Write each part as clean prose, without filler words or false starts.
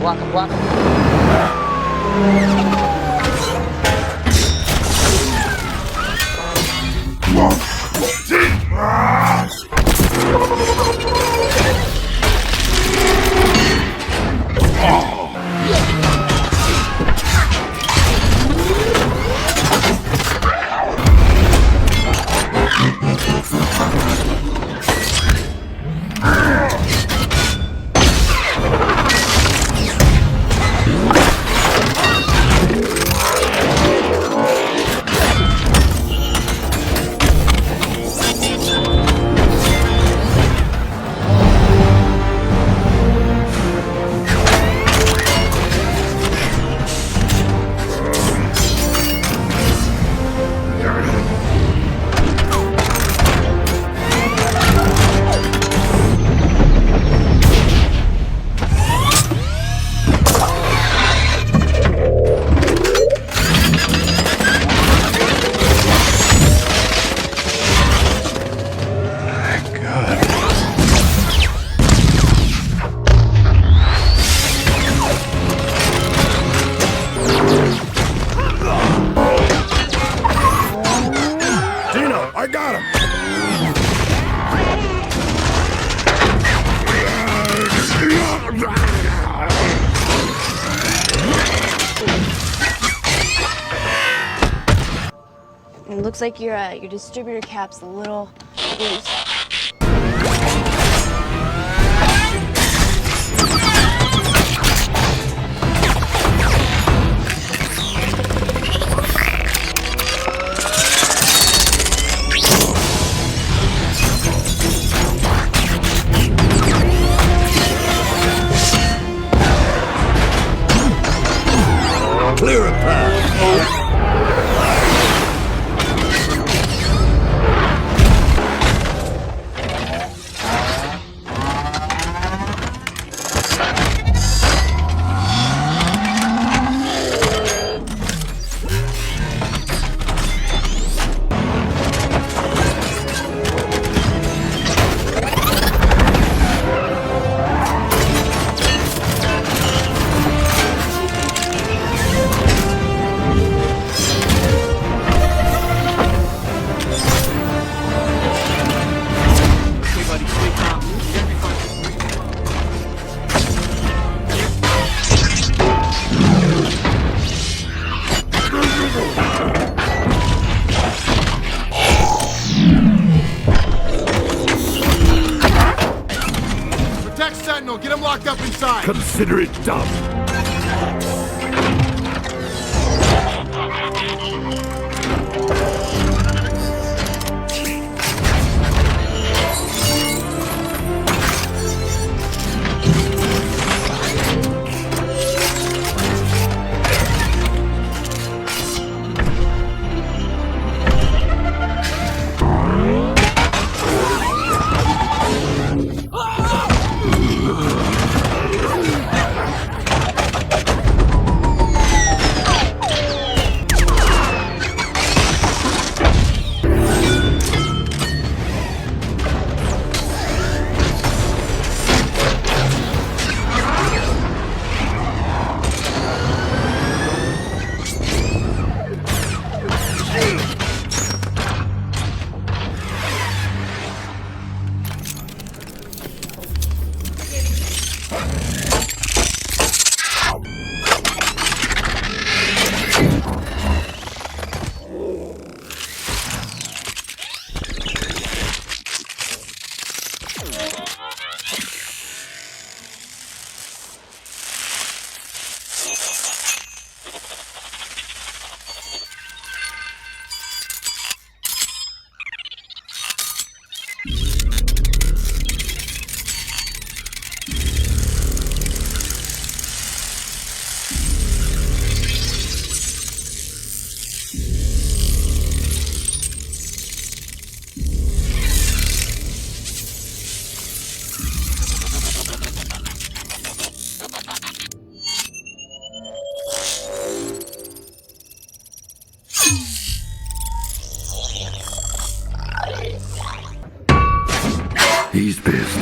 Block him, block him. I got him! It looks like your distributor cap's a little loose. Clear a path! Sentinel, get him locked up inside! Consider it done! He's pissed.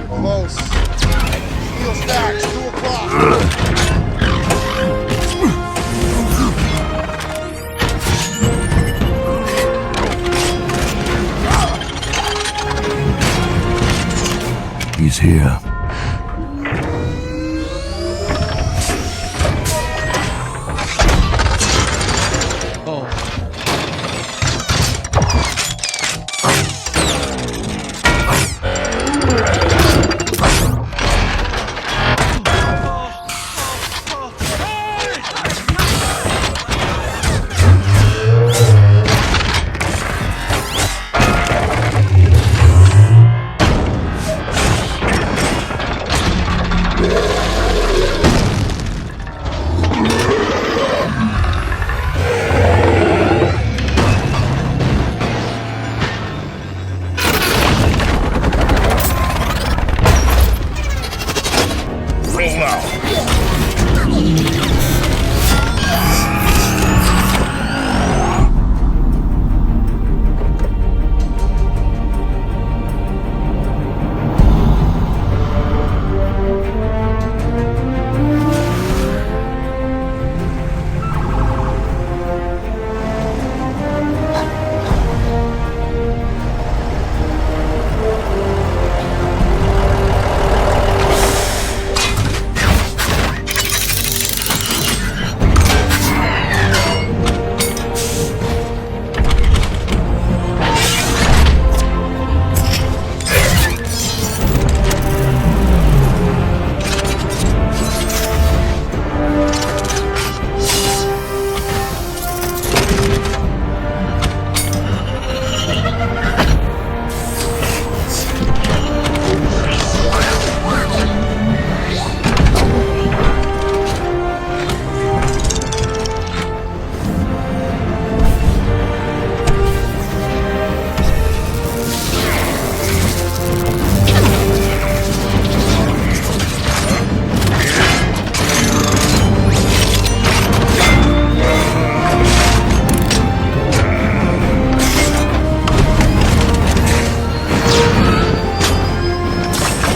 Close. Steel stacks, 2 o'clock. He's here. Roll out.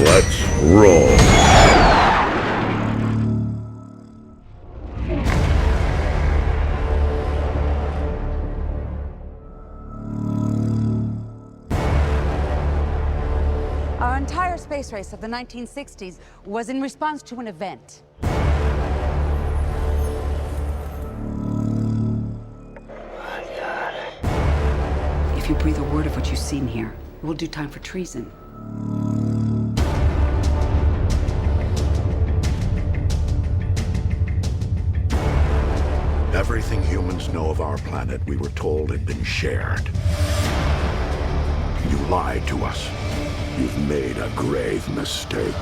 Let's roll. Our entire space race of the 1960s was in response to an event. If you breathe a word of what you've seen here, it will do time for treason. Everything humans know of our planet, we were told, had been shared. You lied to us. You've made a grave mistake.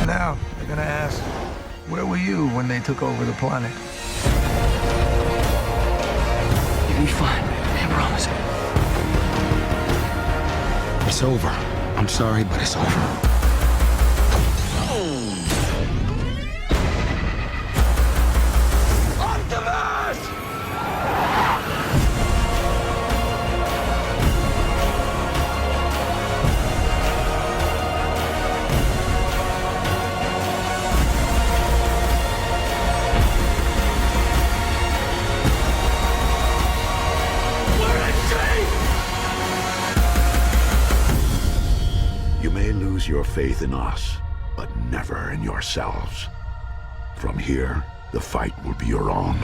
Now, they're gonna ask, where were you when they took over the planet? You'll be fine, I promise. It's over. I'm sorry, but it's over. You may lose your faith in us, but never in yourselves. From here, the fight will be your own.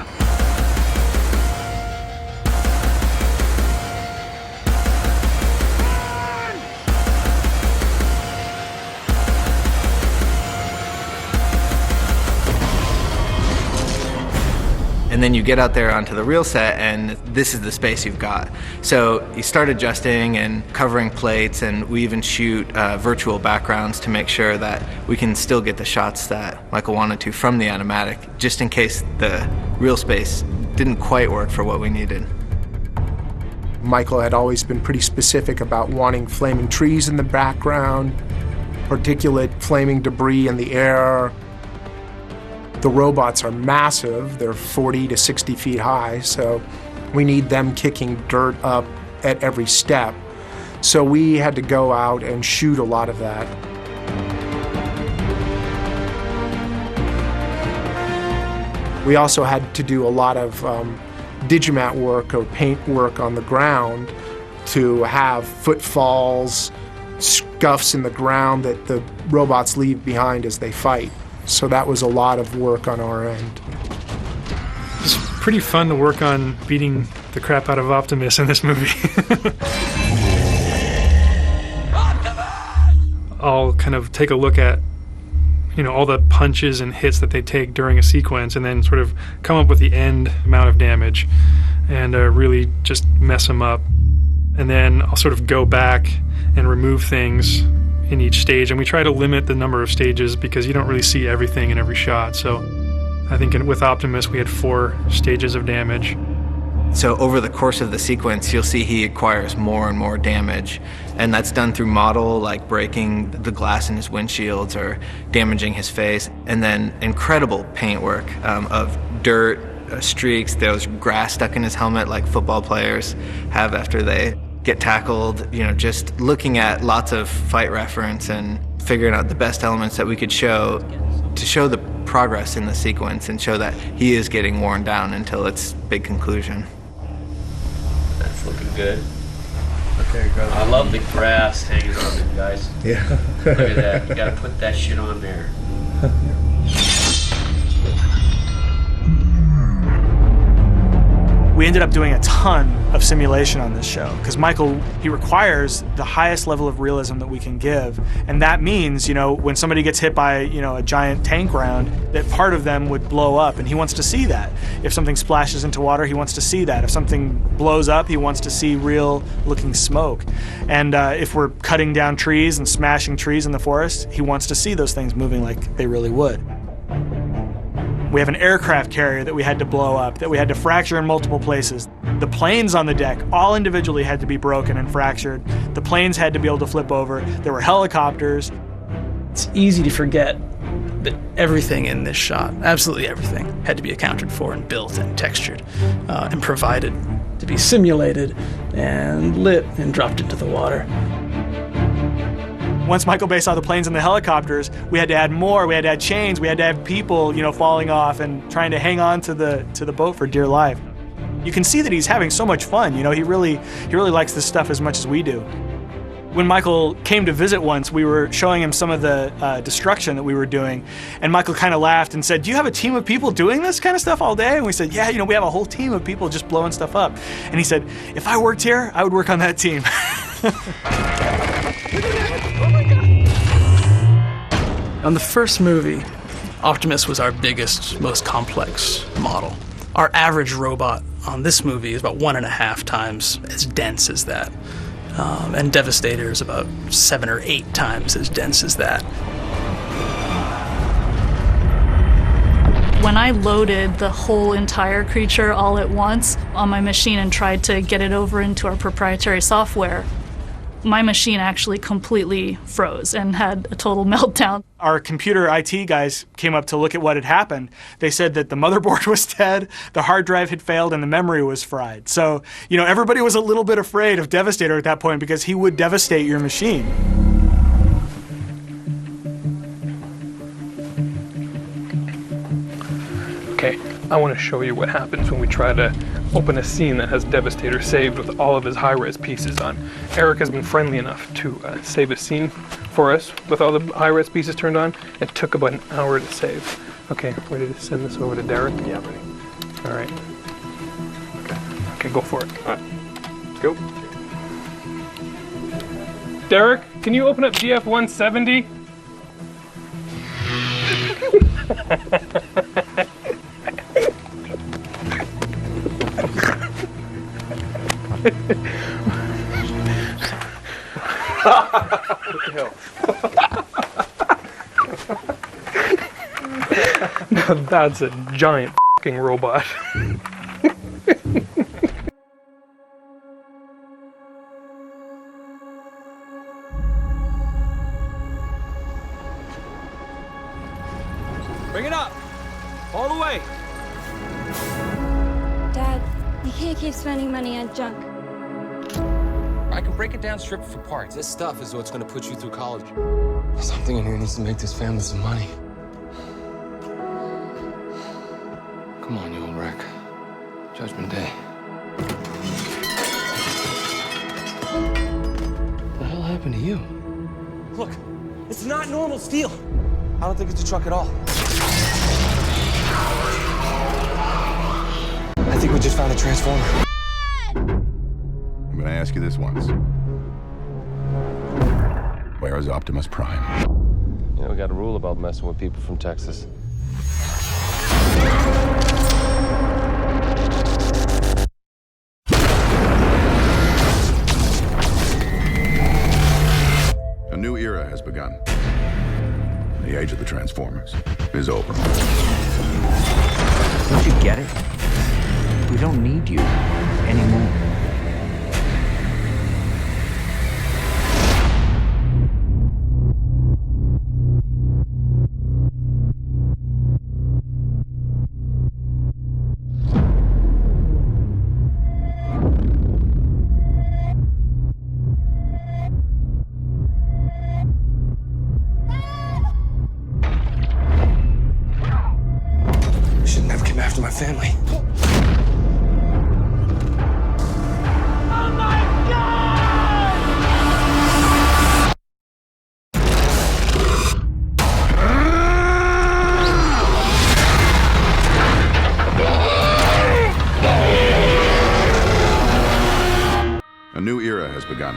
And then you get out there onto the real set and this is the space you've got. So you start adjusting and covering plates, and we even shoot virtual backgrounds to make sure that we can still get the shots that Michael wanted to from the animatic, just in case the real space didn't quite work for what we needed. Michael had always been pretty specific about wanting flaming trees in the background, particulate flaming debris in the air. The robots are massive. They're 40 to 60 feet high, so we need them kicking dirt up at every step. So we had to go out and shoot a lot of that. We also had to do a lot of digimat work or paint work on the ground to have footfalls, scuffs in the ground that the robots leave behind as they fight. So that was a lot of work on our end. It's pretty fun to work on beating the crap out of Optimus in this movie. I'll kind of take a look at, you know, all the punches and hits that they take during a sequence and then sort of come up with the end amount of damage and really just mess them up. And then I'll sort of go back and remove things in each stage, and we try to limit the number of stages because you don't really see everything in every shot. So I think with Optimus we had 4 stages of damage. So over the course of the sequence, you'll see he acquires more and more damage, and that's done through model, like breaking the glass in his windshields or damaging his face, and then incredible paint work of dirt, streaks, those grass stuck in his helmet like football players have after they get tackled. You know, just looking at lots of fight reference and figuring out the best elements that we could show to show the progress in the sequence and show that he is getting worn down until its big conclusion. That's looking good. Okay, go. I love the grass hanging on them, guys. Yeah. Look at that. You gotta put that shit on there. We ended up doing a ton of simulation on this show because Michael, he requires the highest level of realism that we can give. And that means, you know, when somebody gets hit by, you know, a giant tank round, that part of them would blow up, and he wants to see that. If something splashes into water, he wants to see that. If something blows up, he wants to see real looking smoke. And if we're cutting down trees and smashing trees in the forest, he wants to see those things moving like they really would. We have an aircraft carrier that we had to blow up, that we had to fracture in multiple places. The planes on the deck all individually had to be broken and fractured. The planes had to be able to flip over. There were helicopters. It's easy to forget that everything in this shot, absolutely everything, had to be accounted for and built and textured and provided to be simulated and lit and dropped into the water. Once Michael Bay saw the planes and the helicopters, we had to add more. We had to add chains. We had to have people, you know, falling off and trying to hang on to the boat for dear life. You can see that he's having so much fun. You know, he really likes this stuff as much as we do. When Michael came to visit once, we were showing him some of the destruction that we were doing, and Michael kind of laughed and said, "Do you have a team of people doing this kind of stuff all day?" And we said, "Yeah, you know, we have a whole team of people just blowing stuff up." And he said, "If I worked here, I would work on that team." On the first movie, Optimus was our biggest, most complex model. Our average robot on this movie is about 1.5 times as dense as that. And Devastator is about 7 or 8 times as dense as that. When I loaded the whole entire creature all at once on my machine and tried to get it over into our proprietary software, my machine actually completely froze and had a total meltdown. Our computer IT guys came up to look at what had happened. They said that the motherboard was dead, the hard drive had failed, and the memory was fried. So, you know, everybody was a little bit afraid of Devastator at that point because he would devastate your machine. Okay, I want to show you what happens when we try to open a scene that has Devastator saved with all of his high-res pieces on. Eric has been friendly enough to save a scene for us with all the high-res pieces turned on. It took about an hour to save. Okay, ready to send this over to Derek? Yeah, ready. All right. Okay, go for it. All right, let's go. Derek, can you open up GF170? What the hell? Now that's a giant f***ing robot. Bring it up. All the way. Dad, you can't keep spending money on junk. I can break it down, strip it for parts. This stuff is what's gonna put you through college. Something in here needs to make this family some money. Come on, you old wreck. Judgment Day. What the hell happened to you? Look, it's not normal steel. I don't think it's a truck at all. I think we just found a transformer. I'm gonna ask you this once. Where is Optimus Prime? You know, we got a rule about messing with people from Texas. A new era has begun. The age of the Transformers is over. Don't you get it? We don't need you anymore. Should never come after my family. A new era has begun.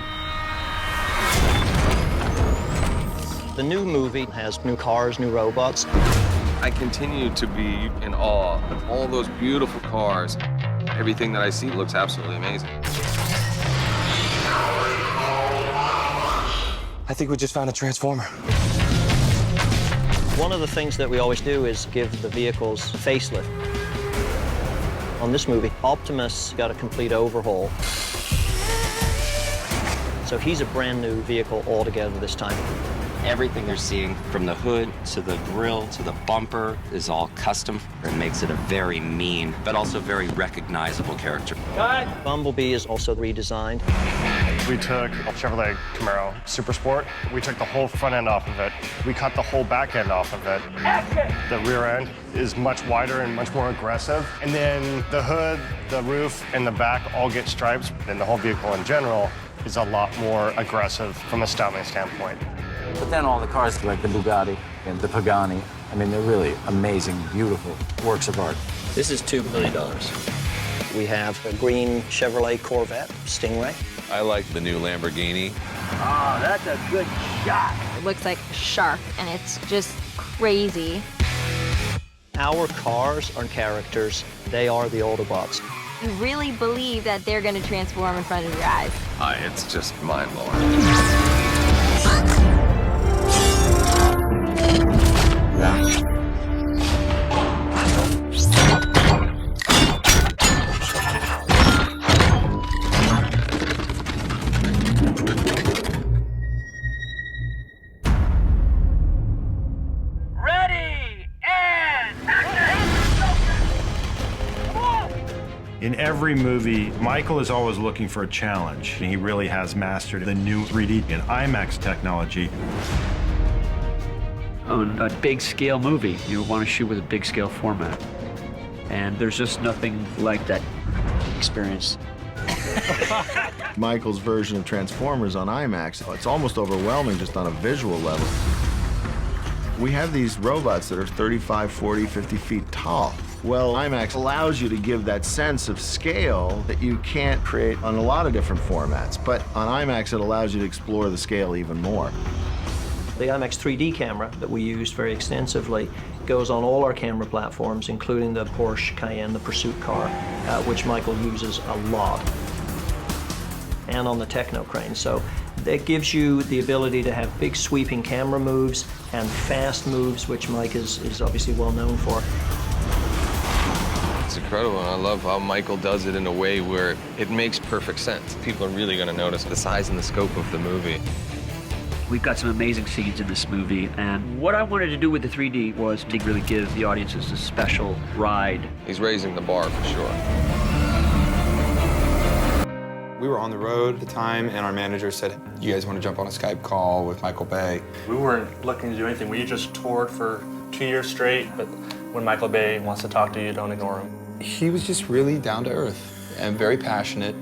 The new movie has new cars, new robots. I continue to be in awe of all those beautiful cars. Everything that I see looks absolutely amazing. I think we just found a transformer. One of the things that we always do is give the vehicles a facelift. On this movie, Optimus got a complete overhaul. So he's a brand new vehicle altogether this time. Everything you're seeing, from the hood to the grille to the bumper, is all custom. It makes it a very mean, but also very recognizable character. Bumblebee is also redesigned. We took a Chevrolet Camaro Super Sport. We took the whole front end off of it. We cut the whole back end off of it. The rear end is much wider and much more aggressive. And then the hood, the roof, and the back all get stripes. And the whole vehicle in general is a lot more aggressive from a styling standpoint. But then all the cars like the Bugatti and the Pagani, I mean, they're really amazing, beautiful works of art. This is $2 million. We have a green Chevrolet Corvette Stingray. I like the new Lamborghini. Oh, that's a good shot. It looks like a shark, and it's just crazy. Our cars are characters. They are the Autobots. You really believe that they're going to transform in front of your eyes. It's just mind-blowing. In every movie, Michael is always looking for a challenge, and he really has mastered the new 3D and IMAX technology. On a big scale movie, you want to shoot with a big scale format. And there's just nothing like that experience. Michael's version of Transformers on IMAX, it's almost overwhelming just on a visual level. We have these robots that are 35, 40, 50 feet tall. Well, IMAX allows you to give that sense of scale that you can't create on a lot of different formats. But on IMAX, it allows you to explore the scale even more. The IMAX 3D camera that we used very extensively goes on all our camera platforms, including the Porsche Cayenne, the Pursuit car, which Michael uses a lot, and on the Techno crane. So that gives you the ability to have big sweeping camera moves and fast moves, which Mike is obviously well known for. It's incredible, and I love how Michael does it in a way where it makes perfect sense. People are really going to notice the size and the scope of the movie. We've got some amazing scenes in this movie, and what I wanted to do with the 3D was to really give the audiences a special ride. He's raising the bar for sure. We were on the road at the time, and our manager said, you guys want to jump on a Skype call with Michael Bay? We weren't looking to do anything. We just toured for 2 years straight, but when Michael Bay wants to talk to you, don't ignore him. He was just really down to earth and very passionate.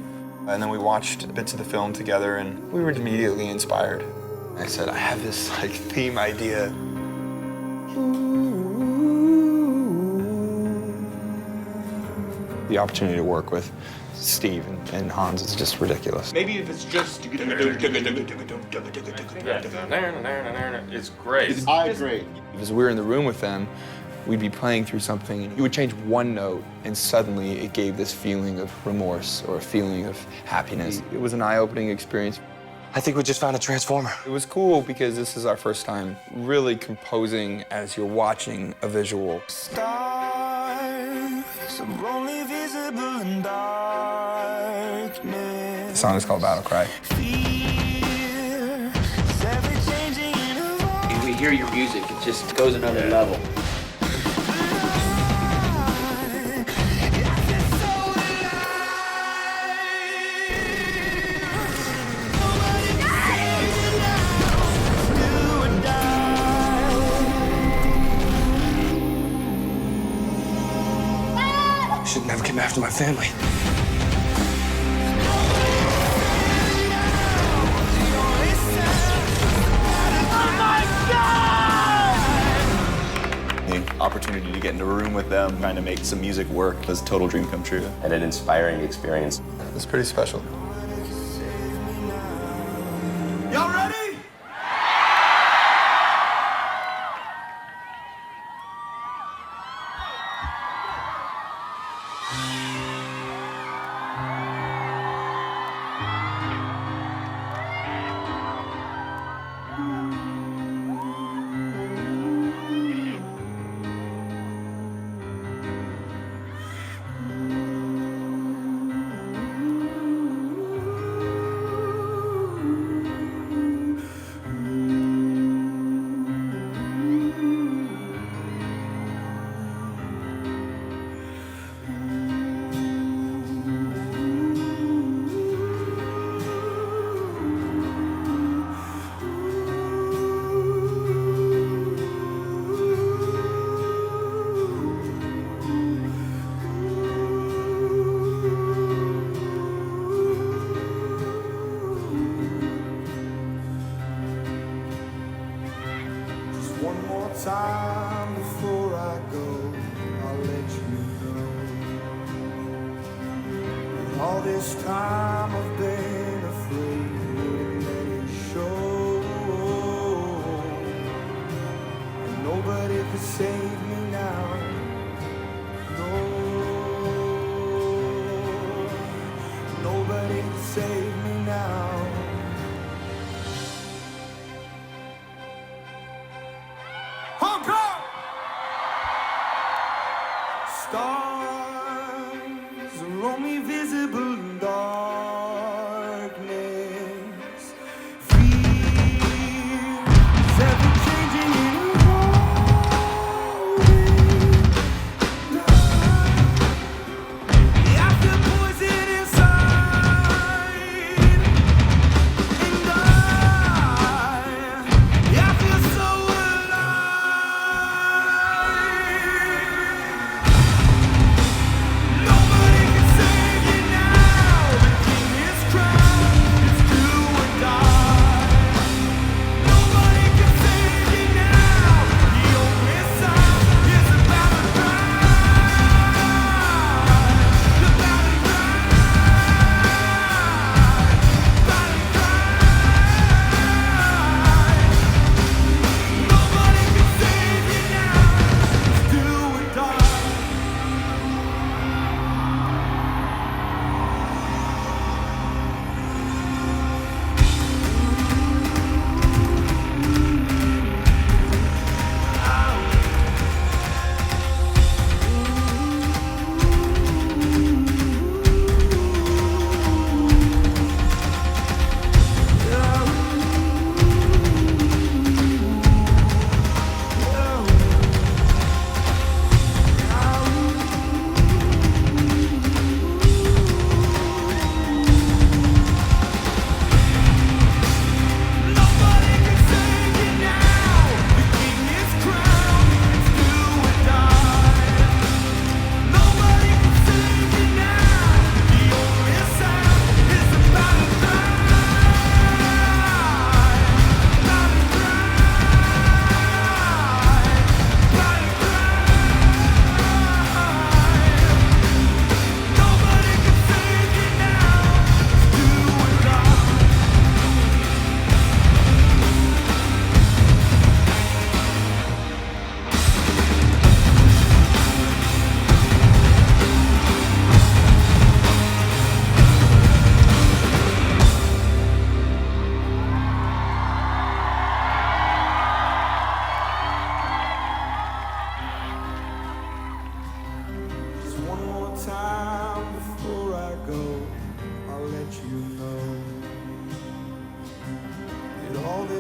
And then we watched bits of the film together, and we were immediately inspired. I said, I have this theme idea. The opportunity to work with Steve and Hans is just ridiculous. Maybe if it's just... It's great. I agree. As we were in the room with them, we'd be playing through something, and you would change one note, and suddenly it gave this feeling of remorse or a feeling of happiness. It was an eye-opening experience. I think we just found a transformer. It was cool because this is our first time really composing as you're watching a visual. The song is called Battle Cry. When we hear your music, it just goes another level. Should never came after my family. The opportunity to get into a room with them, trying to make some music work, was a total dream come true. And an inspiring experience. It's pretty special. Y'all ready? One more time before I go, I'll let you know. All this time I've been afraid to let it show. And nobody could save me now. No, nobody could save me now. Stars are only visible in dark.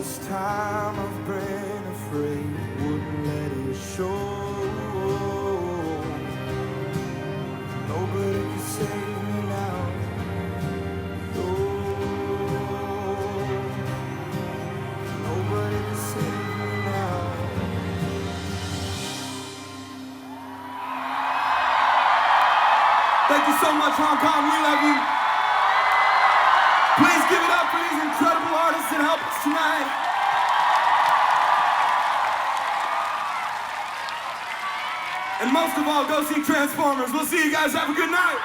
this time I've been afraid, wouldn't let it show. Nobody can save me now. No. Nobody can save me now. Thank you so much, Hong Kong. We love you. Please give it up for these incredible artists that helped us tonight. And most of all, go see Transformers. We'll see you guys. Have a good night.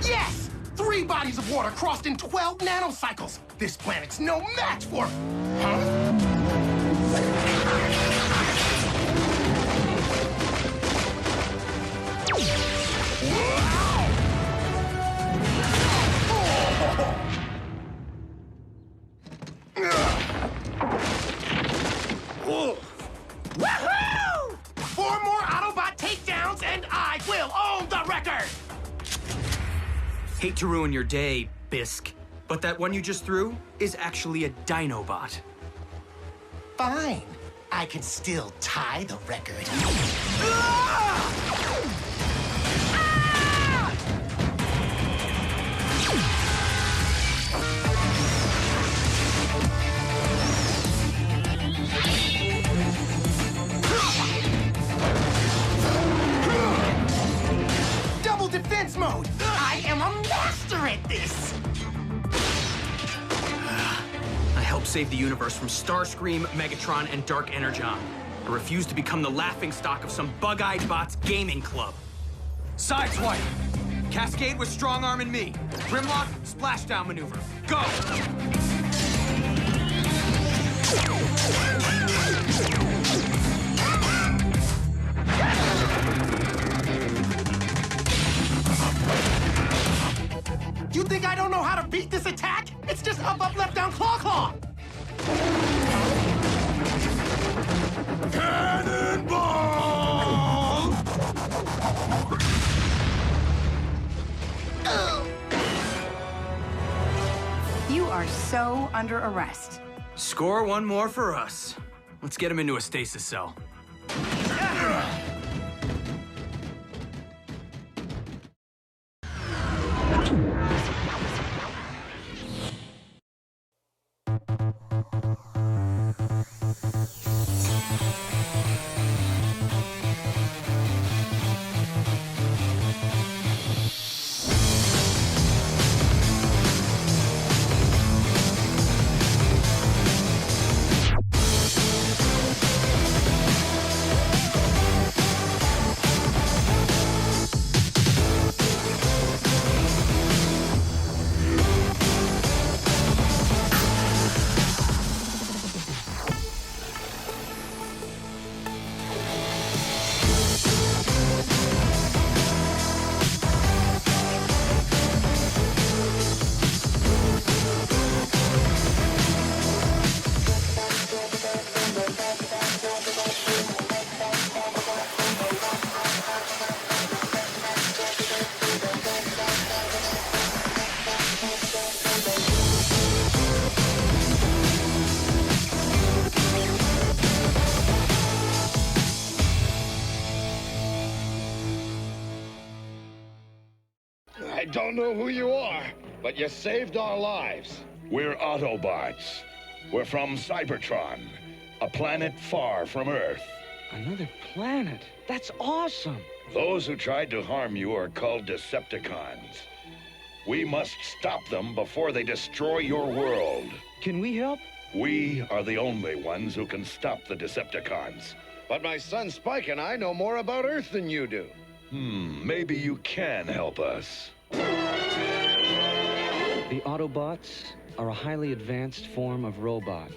Yes! 3 bodies of water crossed in 12 nanocycles. This planet's no match for... Huh? Woohoo! 4 more Autobot takedowns and I will own the record! Hate to ruin your day, Bisk, but that one you just threw is actually a Dinobot. Fine. I can still tie the record. Double defense mode! I am a master at this! I helped save the universe from Starscream, Megatron, and Dark Energon. I refuse to become the laughingstock of some bug-eyed bots gaming club. Sideswipe! Cascade with Strong Arm and me. Grimlock, splashdown maneuver. Go! You think I don't know how to beat this attack? It's just up, up, left, down, claw, claw! Cannonball! You are so under arrest. Score one more for us. Let's get him into a stasis cell. I don't know who you are, but you saved our lives. We're Autobots. We're from Cybertron, a planet far from Earth. Another planet? That's awesome. Those who tried to harm you are called Decepticons. We must stop them before they destroy your world. Can we help? We are the only ones who can stop the Decepticons. But my son Spike and I know more about Earth than you do. Maybe you can help us. The Autobots are a highly advanced form of robot.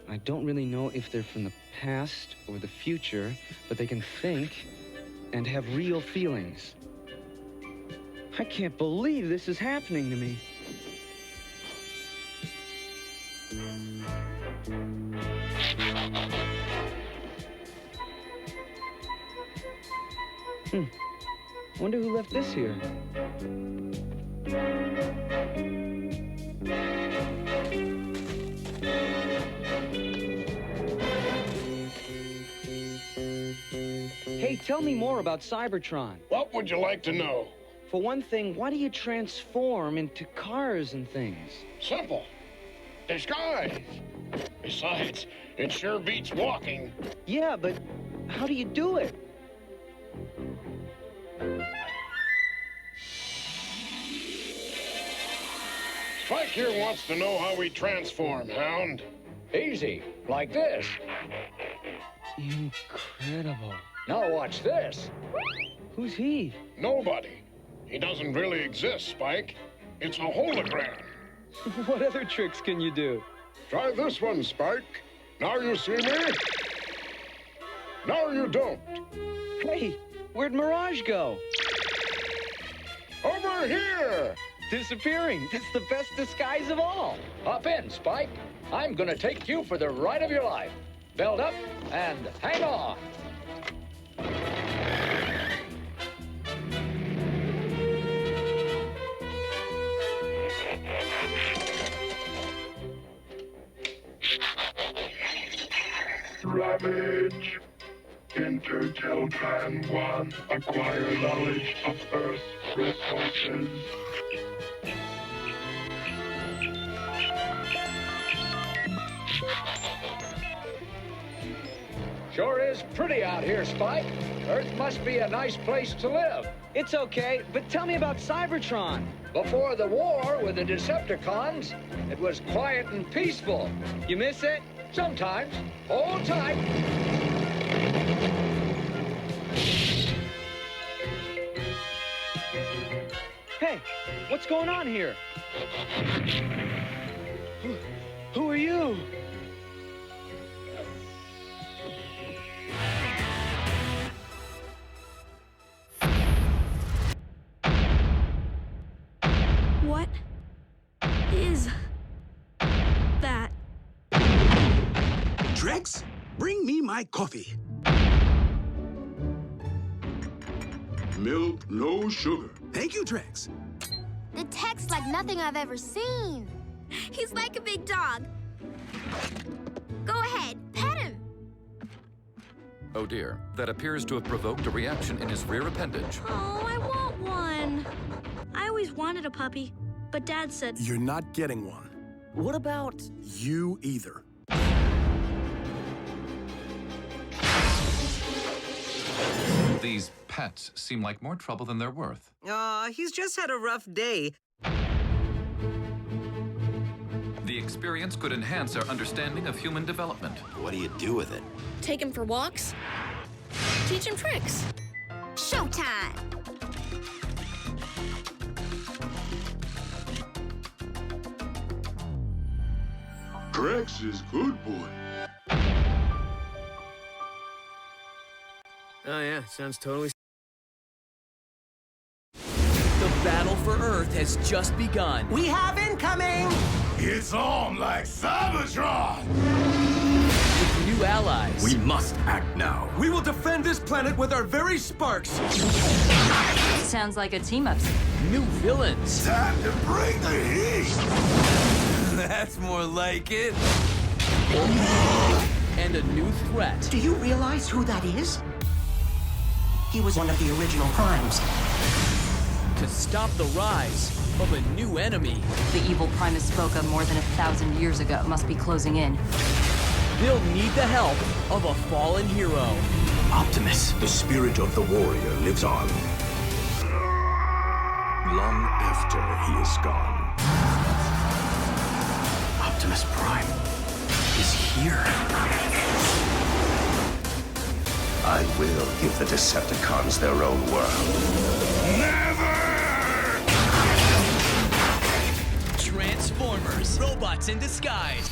I don't really know if they're from the past or the future, but they can think and have real feelings. I can't believe this is happening to me. left this here? Hey, tell me more about Cybertron. What would you like to know? For one thing, why do you transform into cars and things? Simple. Disguise. Besides, it sure beats walking. Yeah, but how do you do it? Spike here wants to know how we transform, Hound. Easy, like this. Incredible. Now watch this. Who's he? Nobody. He doesn't really exist, Spike. It's a hologram. What other tricks can you do? Try this one, Spike. Now you see me. Now you don't. Hey, where'd Mirage go? Over here! Disappearing. It's the best disguise of all. Hop in, Spike. I'm gonna take you for the ride of your life. Belt up and hang on. Ravage. Enter Teltran 1. Acquire knowledge of Earth's resources. Sure is pretty out here, Spike. Earth must be a nice place to live. It's okay, but tell me about Cybertron. Before the war with the Decepticons, it was quiet and peaceful. You miss it? Sometimes. Hold tight. Hey, what's going on here? Who are you? What is that? Drex, bring me my coffee. Milk, no sugar. Thank you, Drex. The tech's like nothing I've ever seen. He's like a big dog. Go ahead, pet him. Oh dear, that appears to have provoked a reaction in his rear appendage. Oh, I want one. I always wanted a puppy, but Dad said... You're not getting one. What about you either? These pets seem like more trouble than they're worth. He's just had a rough day. The experience could enhance our understanding of human development. What do you do with it? Take him for walks. Teach him tricks. Showtime! Drex is good boy. Oh yeah, sounds totally... The battle for Earth has just begun. We have incoming! It's on like Cybertron! With new allies. We must act now. We will defend this planet with our very sparks! Sounds like a team-up. New villains. Time to bring the heat! That's more like it. And a new threat. Do you realize who that is? He was one of the original Primes. To stop the rise of a new enemy. The evil Primus spoke of more than 1,000 years ago must be closing in. They'll need the help of a fallen hero. Optimus, the spirit of the warrior, lives on. Long after he is gone. Optimus Prime is here. I will give the Decepticons their own world. Never! Transformers, robots in disguise.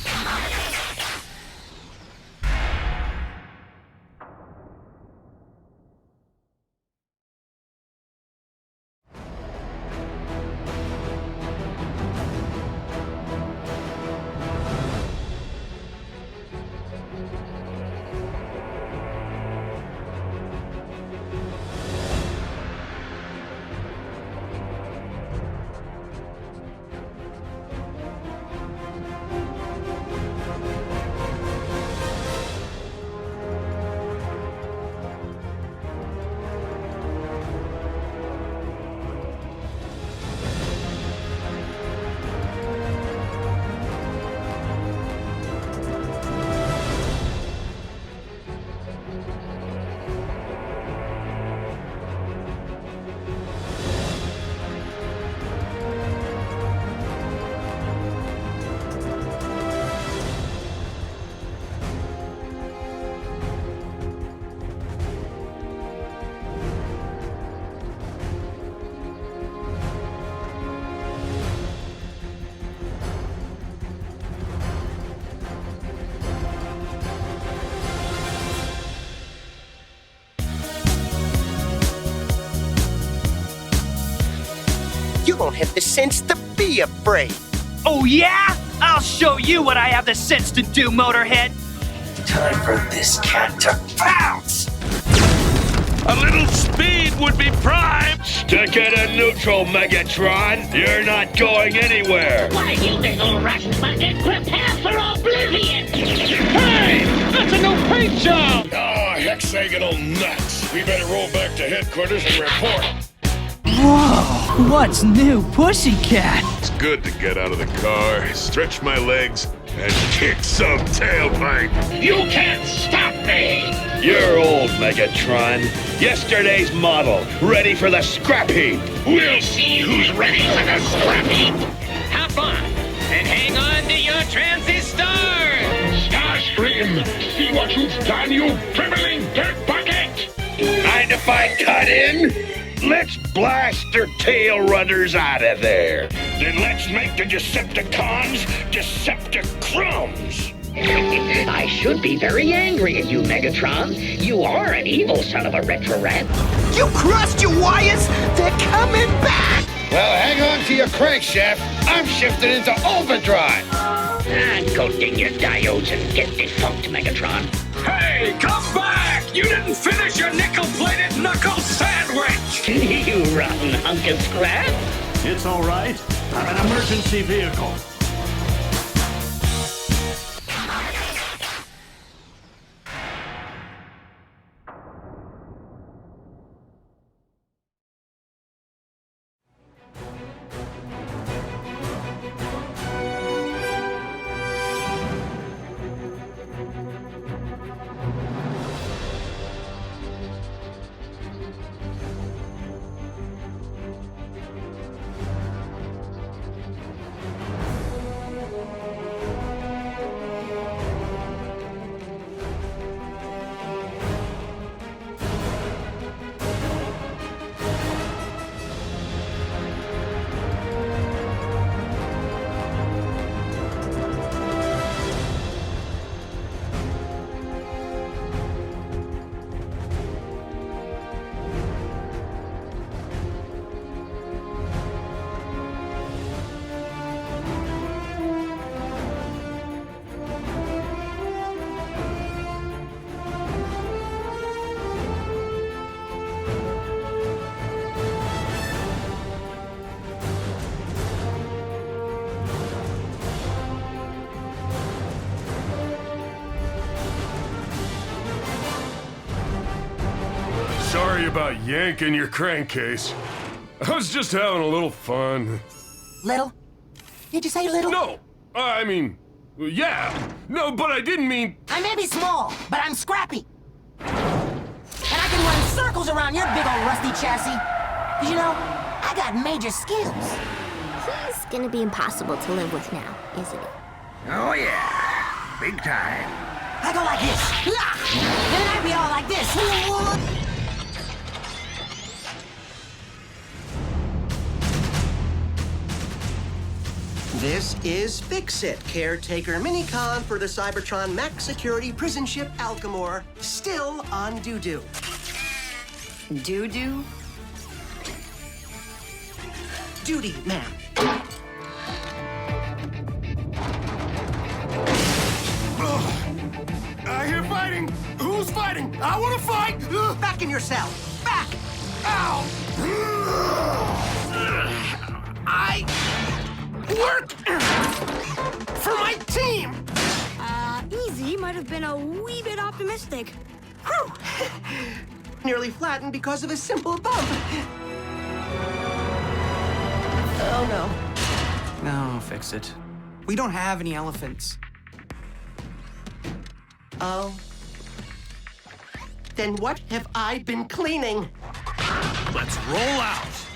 You don't have the sense to be afraid. Oh, yeah? I'll show you what I have the sense to do, Motorhead. Time for this cat to pounce! A little speed would be prime. Stick it in neutral, Megatron. You're not going anywhere. Why, you little rust bucket, prepare for oblivion! Hey! That's a new paint job! Oh, hexagonal nuts. We better roll back to headquarters and report. Whoa, what's new, Pussycat? It's good to get out of the car, stretch my legs, and kick some tailpipe. You can't stop me! You're old, Megatron. Yesterday's model, ready for the scrap heap. We'll see who's ready for the scrap heap. Hop on and hang on to your transistors! Starscream, see what you've done, you dribbling dirt bucket! Mind if I cut in? Let's blast their tail runners out of there. Then let's make the Decepticons Decepticrums. I should be very angry at you, Megatron. You are an evil son of a retro rat. You crushed your wires! They're coming back! Well, hang on to your crankshaft. I'm shifting into overdrive. Go ding your diodes and get defunct, Megatron. Hey, come back! You didn't finish your nickel-plated knuckle sandwich! You rotten hunk of scrap. It's all right. I'm an emergency vehicle. Sorry about yanking your crankcase. I was just having a little fun. Little? Did you say little? No! I mean, yeah. No, but I didn't mean... I may be small, but I'm scrappy. And I can run circles around your big old rusty chassis. 'Cause you know, I got major skills. He's gonna be impossible to live with now, isn't he? Oh, yeah. Big time. I go like this. And then I'd be all like this. This is Fix-It, caretaker minicon for the Cybertron Max Security prison ship Alchemore, still on doo-doo. Doo-doo? Duty, ma'am. I hear fighting. Who's fighting? I want to fight. Back in your cell. Back! Ow! I work for my team. Easy might have been a wee bit optimistic. Whew! Nearly flattened because of a simple bump. Oh, no. No, fix it. We don't have any elephants. Oh. Then what have I been cleaning? Let's roll out.